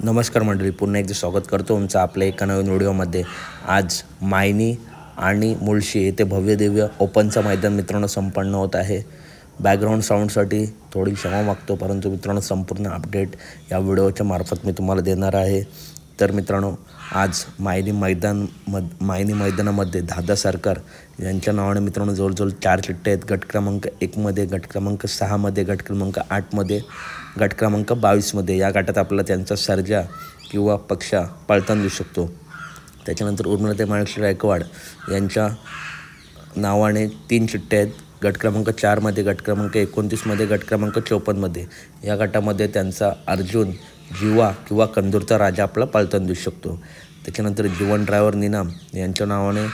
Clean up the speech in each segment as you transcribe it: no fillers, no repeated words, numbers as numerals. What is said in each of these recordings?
नमस्कार मंडळी, पुन्हा एकदा स्वागत करतो तुमचं आपल्या एका नवीन व्हिडिओमध्ये। आज मायनी आणि मुळशी येथे भव्यदिव्य ओपनचं मैदान मित्रांनो संपन्न होत आहे। बॅकग्राऊंड साऊंडसाठी थोडी क्षमा मागतो, परंतु मित्रांनो संपूर्ण अपडेट या व्हिडिओच्या मार्फत मी तुम्हाला देणार आहे। तर मित्रांनो, आज मायनी मैदानामध्ये दादा सरकार यांच्या नावाने मित्रांनो जवळजवळ 4 चिठ्ठ्या आहेत। गट क्रमांक 1 मध्ये, गट क्रमांक 6 मध्ये, गट क्रमांक 8 मध्ये, गट क्रमांक 22 मध्ये। या गटात आपल्याला त्यांचा सर्जा किंवा पक्षा पळताना दिसू शकतो। त्याच्यानंतर उर्मिलाताई माणिकशेठ गायकवाड यांच्या नावाने 3 चिठ्ठ्या आहेत। गट क्रमांक 4 मध्ये, गट क्रमांक 29 मध्ये, गट क्रमांक 54 मध्ये। या गटामध्ये त्यांचा अर्जुन, जीवा किंवा कंदूरचा राजा आपला पळताना दिसू शकतो। त्याच्यानंतर जीवन ड्रायव्हर निनाम यांच्या नावाने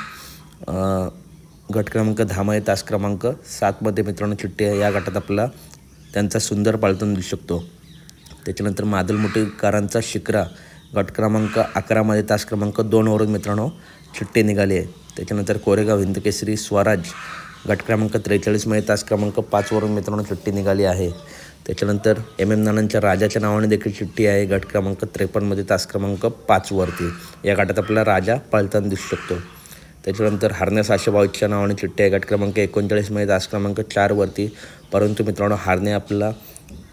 गट क्रमांक 10 मध्ये, तास क्रमांक 7 मध्ये मित्रांनो चिठ्ठी आहे। या गटात आपला त्यांचा सुंदर पळताना दिसू शकतो। त्याच्यानंतर मादलमुठीकरांचा शिकरा गट क्रमांक 11 मध्ये, तास क्रमांक 2 वरून मित्रांनो चिठ्ठी निघाली आहे। त्याच्यानंतर कोरेगाव हिंदकेसरी स्वराज गट क्रमांक 43 मध्ये, तास क्रमांक 5 वरून मित्रांनो चिठ्ठी निघाली आहे। त्याच्यानंतर नानांच्या राजाच्या नावाने देखील चिठ्ठी आहे गट क्रमांक 53 मध्ये, तास क्रमांक 5 वरती। या गटात आपला राजा पळताना दिसू शकतो। त्याच्यानंतर हरण्या साशेबाईच्या नावाने चिठ्ठी आहे गट क्रमांक 39 मध्ये, तास क्रमांक 4 वरती। परंतु मित्रांनो, हरणे आपला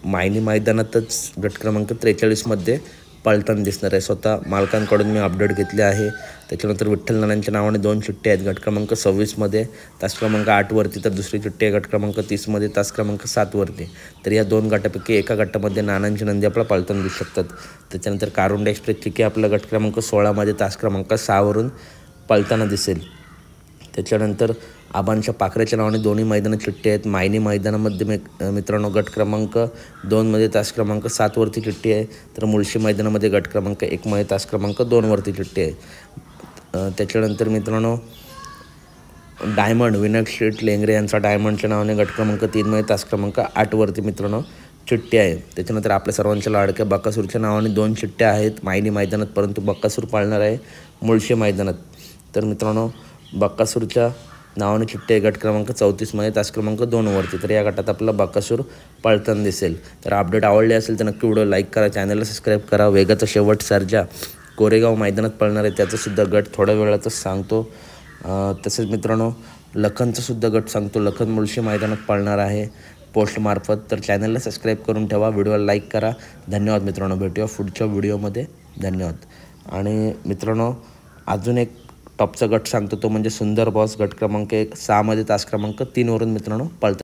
मायनी मैदानातच गट क्रमांक 43 मध्ये पळताना दिसणार आहे। स्वतः मालकांकडून मी अपडेट घेतले आहे। त्याच्यानंतर विठ्ठल नानांच्या नावाने 2 चिठ्ठी आहेत गट क्रमांक 26 मध्ये, तास क्रमांक 8 वरती, तर दुसरी चिठ्ठी आहे गट क्रमांक 30 मध्ये, तास क्रमांक 7 वरती। तर या 2 गटापैकी एका गटामध्ये नानांची नंदी आपला पळताना दिसू शकतात। त्याच्यानंतर कारुंडे एक्सप्रेस चिकी आपला गट क्रमांक 16 मध्ये, तास क्रमांक 6 वरून पळताना दिसेल। त्याच्यानंतर आबांच्या पाखरेच्या नावाने दोन्ही मैदानात चिठ्ठी आहेत। मायनी मैदानामध्ये मित्रांनो गट क्रमांक 2 मध्ये, तास क्रमांक 7 वरती चिठ्ठी आहे, तर मुळशी मैदानामध्ये गट क्रमांक 1 मध्ये, तास क्रमांक 2 वरती चिठ्ठी आहे। त्याच्यानंतर मित्रांनो डायमंड विनायक शेठ लेंगरे यांचा डायमंडच्या नावाने गट क्रमांक 3 मध्ये, तास क्रमांक 8 वरती मित्रांनो चिठ्ठी आहे। त्याच्यानंतर आपल्या सर्वांच्या लाडक्या बकासूरच्या नावाने 2 चिठ्ठ्या आहेत मायनी मैदानात, परंतु बकासूर पाळणार आहे मुळशी मैदानात। तर मित्रांनो, बकासूरच्या नावाने चिठ्ठी आहे गट क्रमांक 34 मध्ये, तास क्रमांक 2 वरती। तर या गटात आपला बकासूर पळताना दिसेल। तर अपडेट आवडले असेल तर नक्की व्हिडिओ लाईक करा, चॅनलला सबस्क्राईब करा। वेगाचा शेवट सर्जा कोरेगाव मैदानात पळणार आहे, त्याचंसुद्धा गट थोड्या वेळातच सांगतो। तसेच मित्रांनो, लखनचं सुद्धा गट सांगतो। लखन मुळशी मैदानात पळणार आहे पोस्टमार्फत। तर चॅनलला सबस्क्राईब करून ठेवा, व्हिडिओला लाईक करा। धन्यवाद मित्रांनो, भेटूया पुढच्या व्हिडिओमध्ये। धन्यवाद। आणि मित्रांनो, अजून एक टॉपचा गट सांगतो, तो म्हणजे सुंदर बॉस गट क्रमांक 6 मध्ये, तास क्रमांक 3 वरून मित्रांनो पळतात।